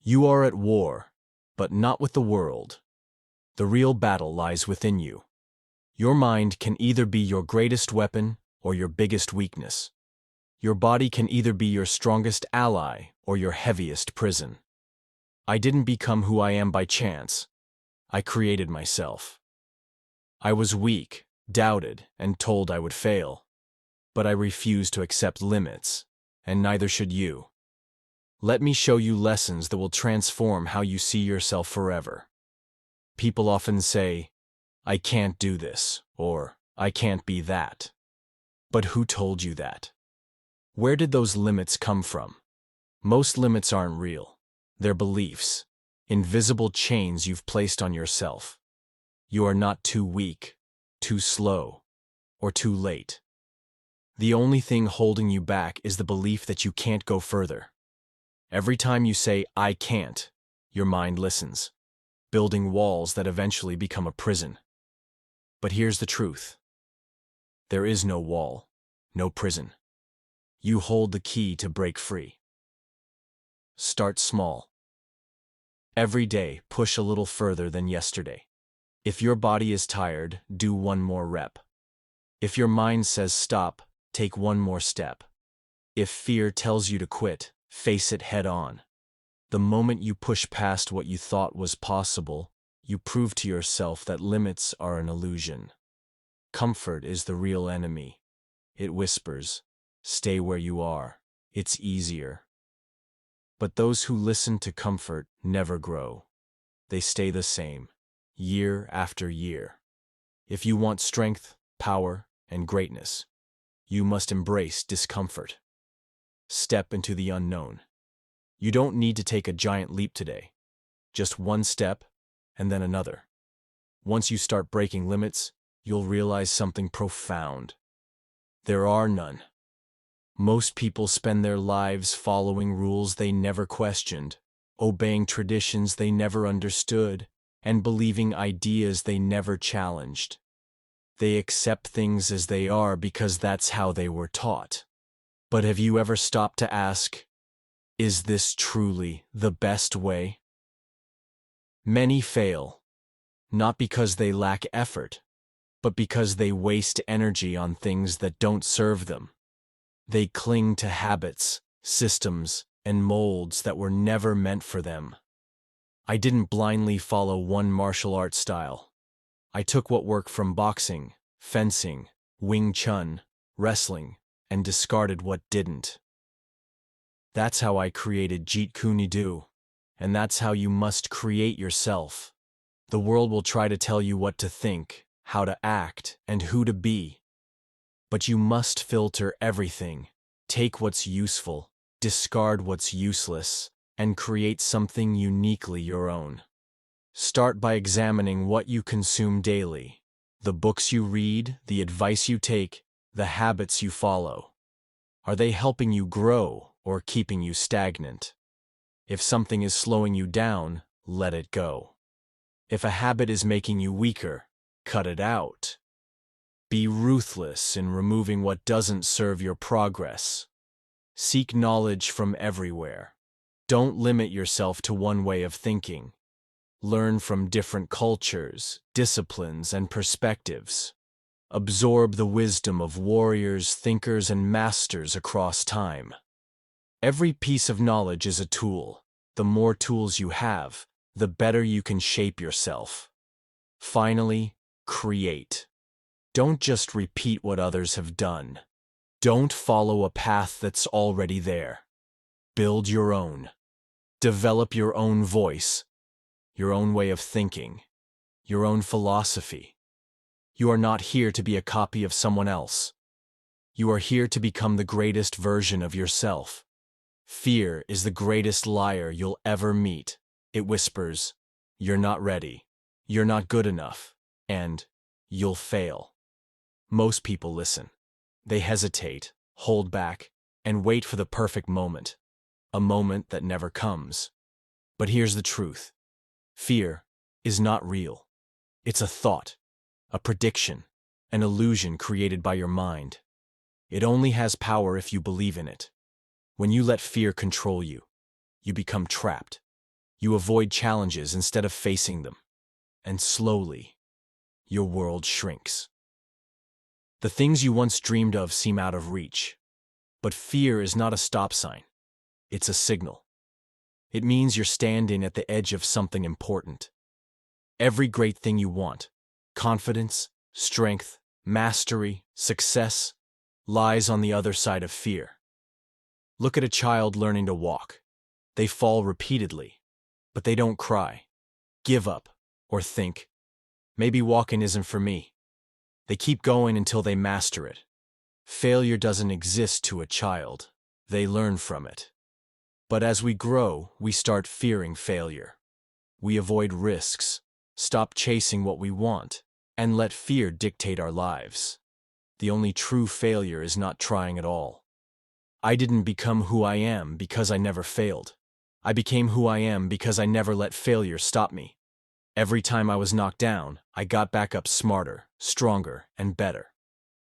You are at war, but not with the world. The real battle lies within you. Your mind can either be your greatest weapon or your biggest weakness. Your body can either be your strongest ally or your heaviest prison. I didn't become who I am by chance. I created myself. I was weak, doubted, and told I would fail. But I refused to accept limits, and neither should you. Let me show you lessons that will transform how you see yourself forever. People often say, I can't do this, or I can't be that. But who told you that? Where did those limits come from? Most limits aren't real. They're beliefs, invisible chains you've placed on yourself. You are not too weak, too slow, or too late. The only thing holding you back is the belief that you can't go further. Every time you say, I can't, your mind listens, building walls that eventually become a prison. But here's the truth. There is no wall, no prison. You hold the key to break free. Start small. Every day, push a little further than yesterday. If your body is tired, do one more rep. If your mind says stop, take one more step. If fear tells you to quit, face it head on. The moment you push past what you thought was possible, you prove to yourself that limits are an illusion. Comfort is the real enemy. It whispers, stay where you are. It's easier. But those who listen to comfort never grow. They stay the same, year after year. If you want strength, power, and greatness, you must embrace discomfort. Step into the unknown. You don't need to take a giant leap today. Just one step, and then another. Once you start breaking limits, you'll realize something profound. There are none. Most people spend their lives following rules they never questioned, obeying traditions they never understood, and believing ideas they never challenged. They accept things as they are because that's how they were taught. But have you ever stopped to ask, is this truly the best way? Many fail, not because they lack effort, but because they waste energy on things that don't serve them. They cling to habits, systems, and molds that were never meant for them. I didn't blindly follow one martial art style. I took what worked from boxing, fencing, Wing Chun, wrestling, and discarded what didn't. That's how I created Jeet Kune Do, and that's how you must create yourself. The world will try to tell you what to think, how to act, and who to be. But you must filter everything, take what's useful, discard what's useless, and create something uniquely your own. Start by examining what you consume daily, the books you read, the advice you take, the habits you follow. Are they helping you grow or keeping you stagnant? If something is slowing you down, let it go. If a habit is making you weaker, cut it out. Be ruthless in removing what doesn't serve your progress. Seek knowledge from everywhere. Don't limit yourself to one way of thinking. Learn from different cultures, disciplines, and perspectives. Absorb the wisdom of warriors, thinkers, and masters across time. Every piece of knowledge is a tool. The more tools you have, the better you can shape yourself. Finally, create. Don't just repeat what others have done. Don't follow a path that's already there. Build your own. Develop your own voice, your own way of thinking, your own philosophy. You are not here to be a copy of someone else. You are here to become the greatest version of yourself. Fear is the greatest liar you'll ever meet. It whispers, you're not ready, you're not good enough, and you'll fail. Most people listen. They hesitate, hold back, and wait for the perfect moment, a moment that never comes. But here's the truth. Fear is not real. It's a thought, a prediction, an illusion created by your mind. It only has power if you believe in it. When you let fear control you, you become trapped. You avoid challenges instead of facing them. And slowly, your world shrinks. The things you once dreamed of seem out of reach. But fear is not a stop sign. It's a signal. It means you're standing at the edge of something important. Every great thing you want, confidence, strength, mastery, success, lies on the other side of fear. Look at a child learning to walk. They fall repeatedly, but they don't cry, give up, or think, maybe walking isn't for me. They keep going until they master it. Failure doesn't exist to a child. They learn from it. But as we grow, we start fearing failure. We avoid risks, stop chasing what we want, and let fear dictate our lives. The only true failure is not trying at all. I didn't become who I am because I never failed. I became who I am because I never let failure stop me. Every time I was knocked down, I got back up smarter, stronger, and better.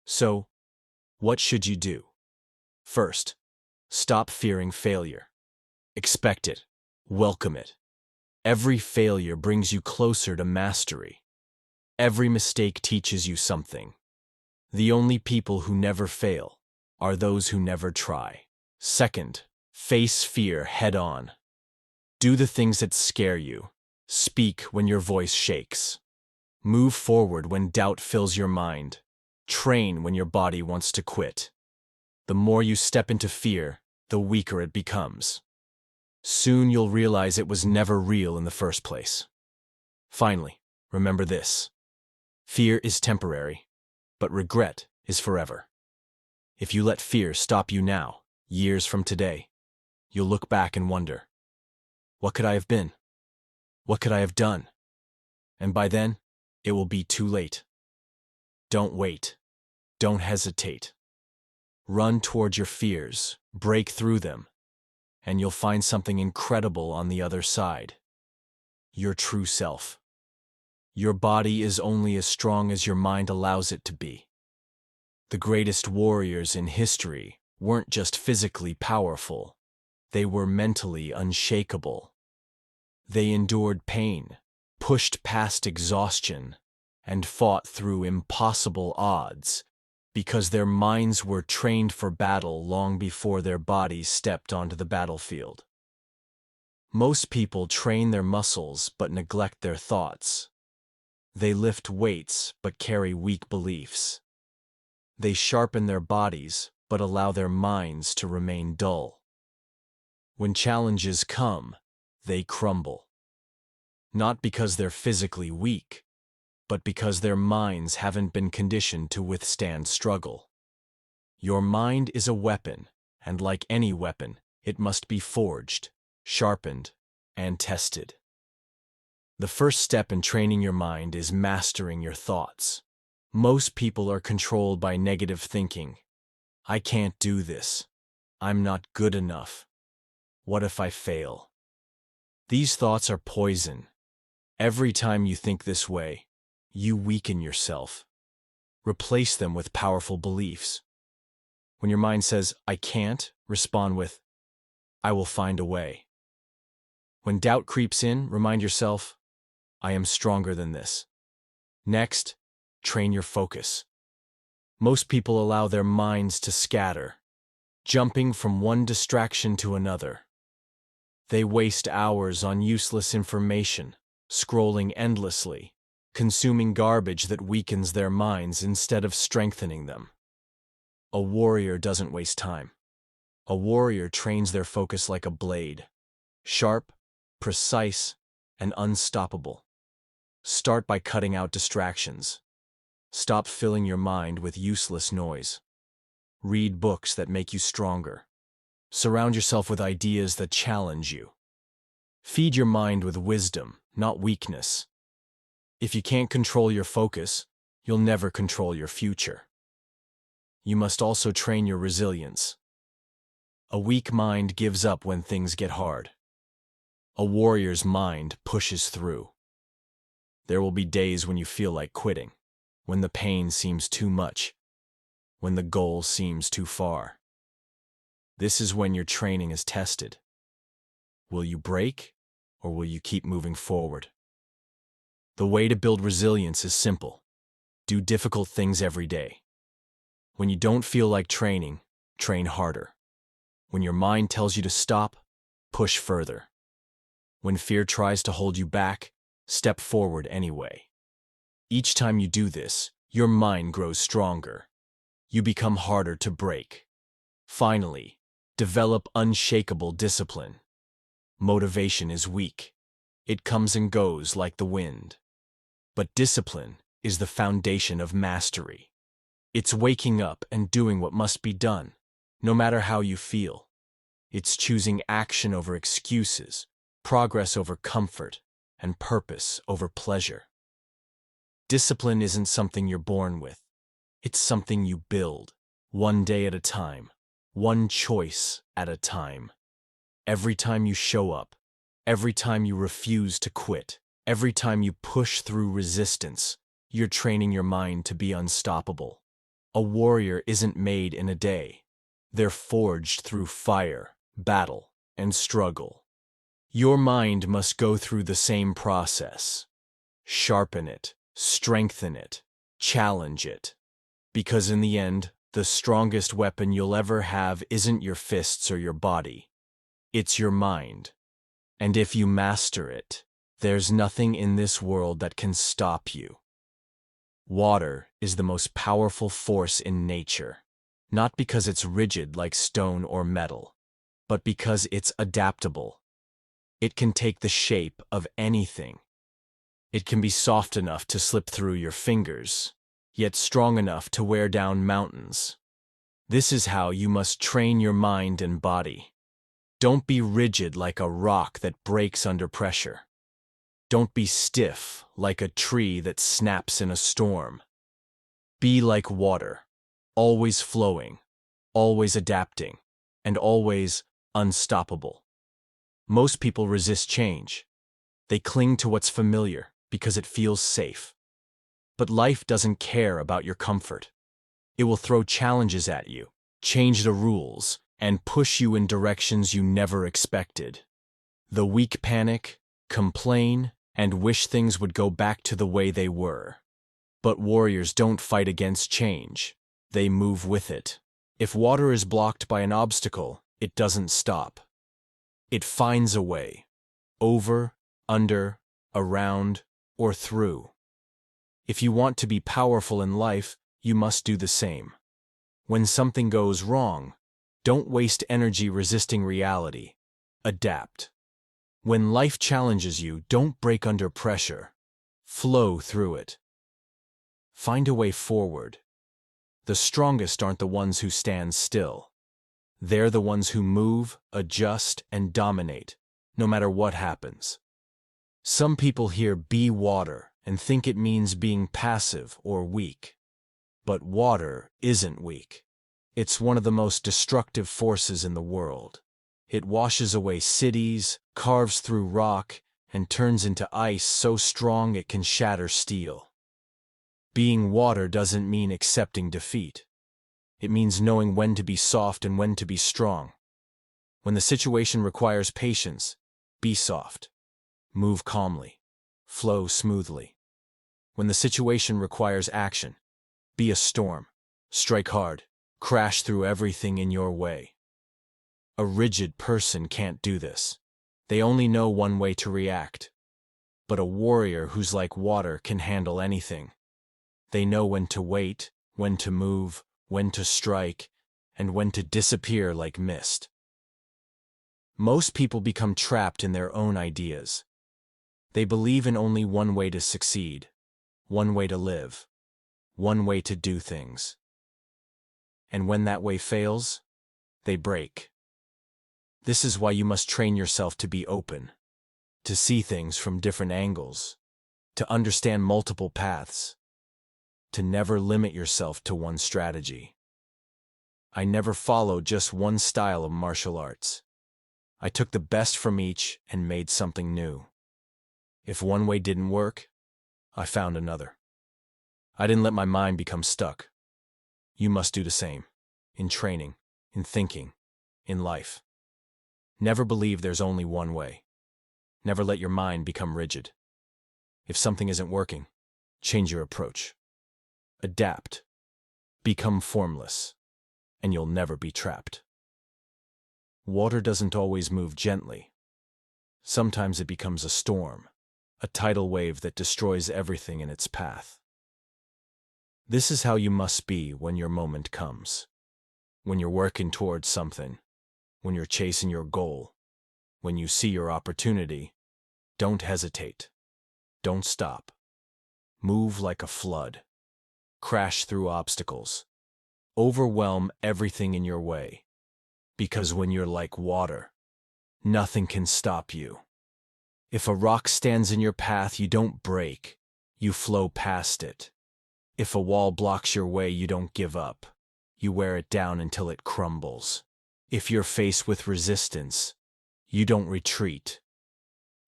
So, what should you do? First, stop fearing failure. Expect it. Welcome it. Every failure brings you closer to mastery. Every mistake teaches you something. The only people who never fail are those who never try. Second, face fear head on. Do the things that scare you. Speak when your voice shakes. Move forward when doubt fills your mind. Train when your body wants to quit. The more you step into fear, the weaker it becomes. Soon you'll realize it was never real in the first place. Finally, remember this. Fear is temporary, but regret is forever. If you let fear stop you now, years from today, you'll look back and wonder, what could I have been? What could I have done? And by then, it will be too late. Don't wait. Don't hesitate. Run toward your fears, break through them, and you'll find something incredible on the other side. Your true self. Your body is only as strong as your mind allows it to be. The greatest warriors in history weren't just physically powerful, they were mentally unshakable. They endured pain, pushed past exhaustion, and fought through impossible odds because their minds were trained for battle long before their bodies stepped onto the battlefield. Most people train their muscles but neglect their thoughts. They lift weights but carry weak beliefs. They sharpen their bodies but allow their minds to remain dull. When challenges come, they crumble. Not because they're physically weak, but because their minds haven't been conditioned to withstand struggle. Your mind is a weapon, and like any weapon, it must be forged, sharpened, and tested. The first step in training your mind is mastering your thoughts. Most people are controlled by negative thinking. I can't do this. I'm not good enough. What if I fail? These thoughts are poison. Every time you think this way, you weaken yourself. Replace them with powerful beliefs. When your mind says, I can't, respond with, I will find a way. When doubt creeps in, remind yourself, I am stronger than this. Next, train your focus. Most people allow their minds to scatter, jumping from one distraction to another. They waste hours on useless information, scrolling endlessly, consuming garbage that weakens their minds instead of strengthening them. A warrior doesn't waste time. A warrior trains their focus like a blade, sharp, precise, and unstoppable. Start by cutting out distractions. Stop filling your mind with useless noise. Read books that make you stronger. Surround yourself with ideas that challenge you. Feed your mind with wisdom, not weakness. If you can't control your focus, you'll never control your future. You must also train your resilience. A weak mind gives up when things get hard. A warrior's mind pushes through. There will be days when you feel like quitting, when the pain seems too much, when the goal seems too far. This is when your training is tested. Will you break or will you keep moving forward? The way to build resilience is simple. Do difficult things every day. When you don't feel like training, train harder. When your mind tells you to stop, push further. When fear tries to hold you back, step forward anyway. Each time you do this, your mind grows stronger. You become harder to break. Finally, develop unshakable discipline. Motivation is weak. It comes and goes like the wind. But discipline is the foundation of mastery. It's waking up and doing what must be done, no matter how you feel. It's choosing action over excuses, progress over comfort, and purpose over pleasure. Discipline isn't something you're born with. It's something you build, one day at a time, one choice at a time. Every time you show up, every time you refuse to quit, every time you push through resistance, you're training your mind to be unstoppable. A warrior isn't made in a day. They're forged through fire, battle, and struggle. Your mind must go through the same process. Sharpen it, strengthen it, challenge it. Because in the end, the strongest weapon you'll ever have isn't your fists or your body. It's your mind. And if you master it, there's nothing in this world that can stop you. Water is the most powerful force in nature, not because it's rigid like stone or metal, but because it's adaptable. It can take the shape of anything. It can be soft enough to slip through your fingers, yet strong enough to wear down mountains. This is how you must train your mind and body. Don't be rigid like a rock that breaks under pressure. Don't be stiff like a tree that snaps in a storm. Be like water, always flowing, always adapting, and always unstoppable. Most people resist change. They cling to what's familiar because it feels safe. But life doesn't care about your comfort. It will throw challenges at you, change the rules, and push you in directions you never expected. The weak panic, complain, and wish things would go back to the way they were. But warriors don't fight against change. They move with it. If water is blocked by an obstacle, it doesn't stop. It finds a way. Over, under, around, or through. If you want to be powerful in life, you must do the same. When something goes wrong, don't waste energy resisting reality. Adapt. When life challenges you, don't break under pressure. Flow through it. Find a way forward. The strongest aren't the ones who stand still. They're the ones who move, adjust, and dominate, no matter what happens. Some people hear "be water" and think it means being passive or weak. But water isn't weak. It's one of the most destructive forces in the world. It washes away cities, carves through rock, and turns into ice so strong it can shatter steel. Being water doesn't mean accepting defeat. It means knowing when to be soft and when to be strong. When the situation requires patience, be soft. Move calmly. Flow smoothly. When the situation requires action, be a storm. Strike hard. Crash through everything in your way. A rigid person can't do this. They only know one way to react. But a warrior who's like water can handle anything. They know when to wait, when to move, when to strike, and when to disappear like mist. Most people become trapped in their own ideas. They believe in only one way to succeed, one way to live, one way to do things. And when that way fails, they break. This is why you must train yourself to be open, to see things from different angles, to understand multiple paths, to never limit yourself to one strategy. I never followed just one style of martial arts. I took the best from each and made something new. If one way didn't work, I found another. I didn't let my mind become stuck. You must do the same, in training, in thinking, in life. Never believe there's only one way. Never let your mind become rigid. If something isn't working, change your approach. Adapt. Become formless, and you'll never be trapped. Water doesn't always move gently. Sometimes it becomes a storm, a tidal wave that destroys everything in its path. This is how you must be when your moment comes. When you're working towards something, when you're chasing your goal, when you see your opportunity, don't hesitate. Don't stop. Move like a flood. Crash through obstacles. Overwhelm everything in your way. Because when you're like water, nothing can stop you. If a rock stands in your path, you don't break. You flow past it. If a wall blocks your way, you don't give up. You wear it down until it crumbles. If you're faced with resistance, you don't retreat.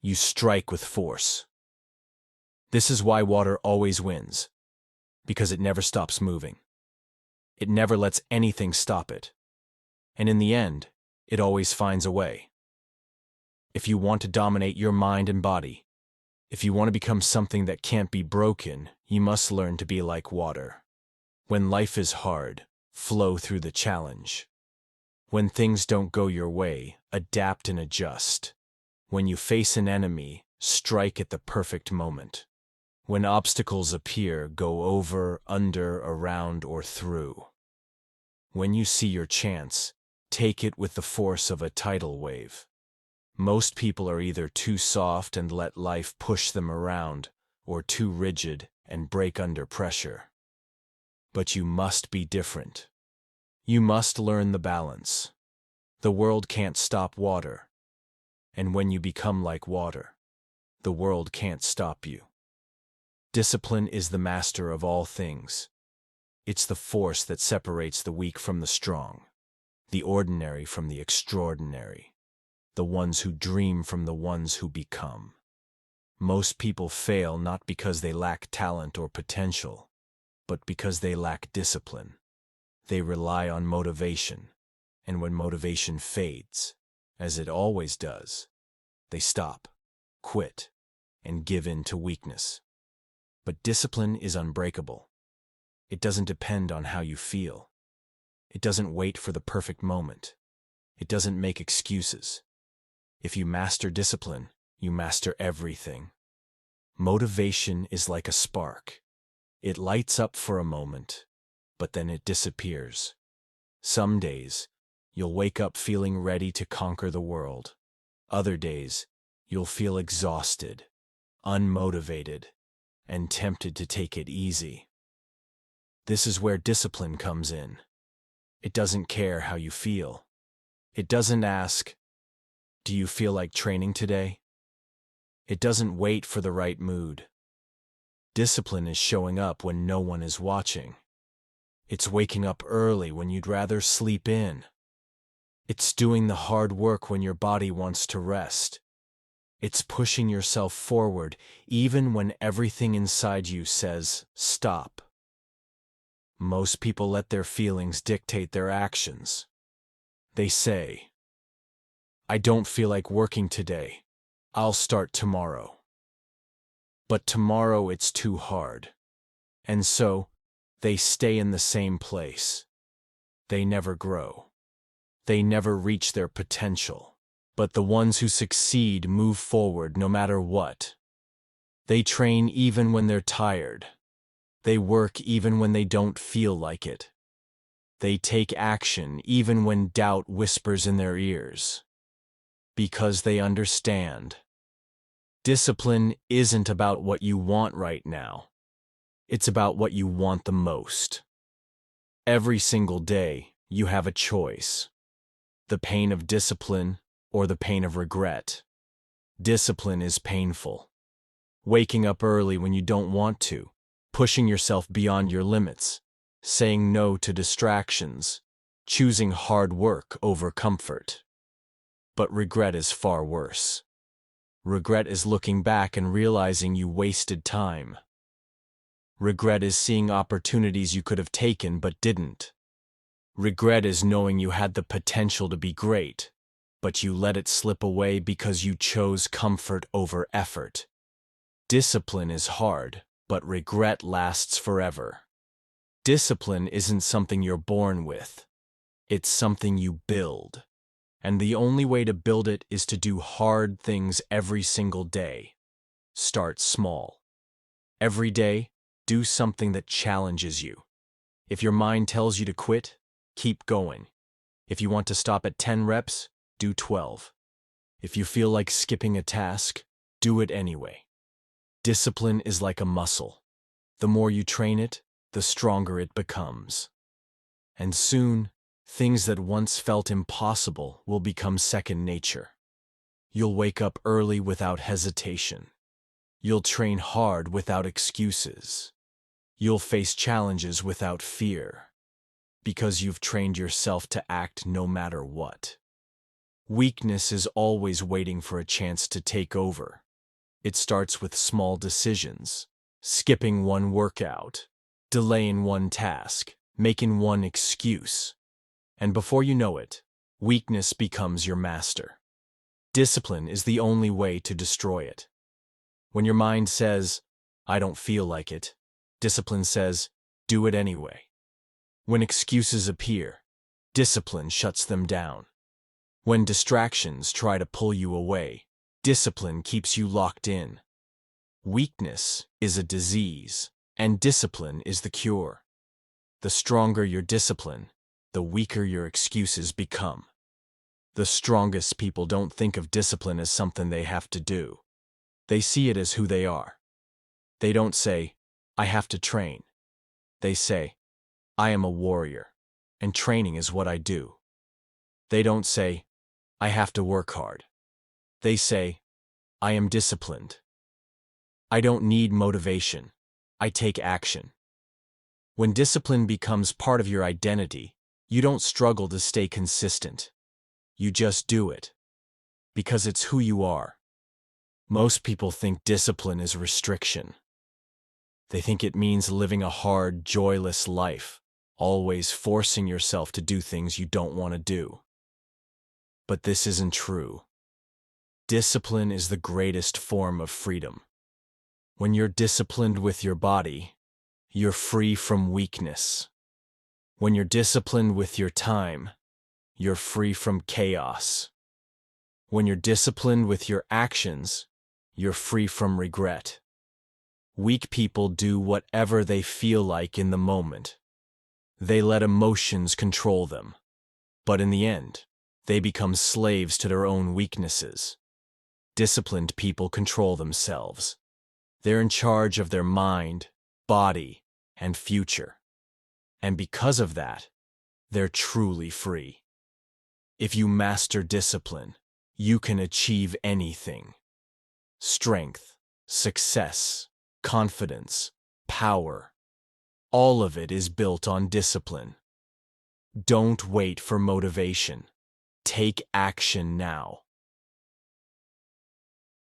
You strike with force. This is why water always wins, because it never stops moving. It never lets anything stop it. And in the end, it always finds a way. If you want to dominate your mind and body, if you want to become something that can't be broken, you must learn to be like water. When life is hard, flow through the challenge. When things don't go your way, adapt and adjust. When you face an enemy, strike at the perfect moment. When obstacles appear, go over, under, around, or through. When you see your chance, take it with the force of a tidal wave. Most people are either too soft and let life push them around, or too rigid and break under pressure. But you must be different. You must learn the balance. The world can't stop water. And when you become like water, the world can't stop you. Discipline is the master of all things. It's the force that separates the weak from the strong, the ordinary from the extraordinary, the ones who dream from the ones who become. Most people fail not because they lack talent or potential, but because they lack discipline. They rely on motivation, and when motivation fades, as it always does, they stop, quit, and give in to weakness. But discipline is unbreakable. It doesn't depend on how you feel. It doesn't wait for the perfect moment. It doesn't make excuses. If you master discipline, you master everything. Motivation is like a spark. It lights up for a moment, but then it disappears. Some days, you'll wake up feeling ready to conquer the world. Other days, you'll feel exhausted, unmotivated, and tempted to take it easy. This is where discipline comes in. It doesn't care how you feel. It doesn't ask, "Do you feel like training today?" It doesn't wait for the right mood. Discipline is showing up when no one is watching. It's waking up early when you'd rather sleep in. It's doing the hard work when your body wants to rest. It's pushing yourself forward even when everything inside you says, "Stop." Most people let their feelings dictate their actions. They say, "I don't feel like working today. I'll start tomorrow." But tomorrow it's too hard. And so, they stay in the same place. They never grow. They never reach their potential. But the ones who succeed move forward no matter what. They train even when they're tired. They work even when they don't feel like it. They take action even when doubt whispers in their ears. Because they understand. Discipline isn't about what you want right now. It's about what you want the most. Every single day, you have a choice. The pain of discipline or the pain of regret. Discipline is painful. Waking up early when you don't want to, pushing yourself beyond your limits, saying no to distractions, choosing hard work over comfort. But regret is far worse. Regret is looking back and realizing you wasted time. Regret is seeing opportunities you could have taken but didn't. Regret is knowing you had the potential to be great, but you let it slip away because you chose comfort over effort. Discipline is hard, but regret lasts forever. Discipline isn't something you're born with. It's something you build. And the only way to build it is to do hard things every single day. Start small. Every day, do something that challenges you. If your mind tells you to quit, keep going. If you want to stop at 10 reps, do 12. If you feel like skipping a task, do it anyway. Discipline is like a muscle. The more you train it, the stronger it becomes. And soon, things that once felt impossible will become second nature. You'll wake up early without hesitation. You'll train hard without excuses. You'll face challenges without fear, because you've trained yourself to act no matter what. Weakness is always waiting for a chance to take over. It starts with small decisions, skipping one workout, delaying one task, making one excuse. And before you know it, weakness becomes your master. Discipline is the only way to destroy it. When your mind says, "I don't feel like it," discipline says, "Do it anyway." When excuses appear, discipline shuts them down. When distractions try to pull you away, discipline keeps you locked in. Weakness is a disease, and discipline is the cure. The stronger your discipline, the weaker your excuses become. The strongest people don't think of discipline as something they have to do. They see it as who they are. They don't say, "I have to train." They say, "I am a warrior, and training is what I do." They don't say, "I have to work hard." They say, "I am disciplined. I don't need motivation. I take action." When discipline becomes part of your identity, you don't struggle to stay consistent. You just do it, because it's who you are. Most people think discipline is restriction. They think it means living a hard, joyless life, always forcing yourself to do things you don't want to do. But this isn't true. Discipline is the greatest form of freedom. When you're disciplined with your body, you're free from weakness. When you're disciplined with your time, you're free from chaos. When you're disciplined with your actions, you're free from regret. Weak people do whatever they feel like in the moment. They let emotions control them. But in the end, they become slaves to their own weaknesses. Disciplined people control themselves. They're in charge of their mind, body, and future. And because of that, they're truly free. If you master discipline, you can achieve anything. Strength, success, confidence, power. All of it is built on discipline. Don't wait for motivation. Take action now.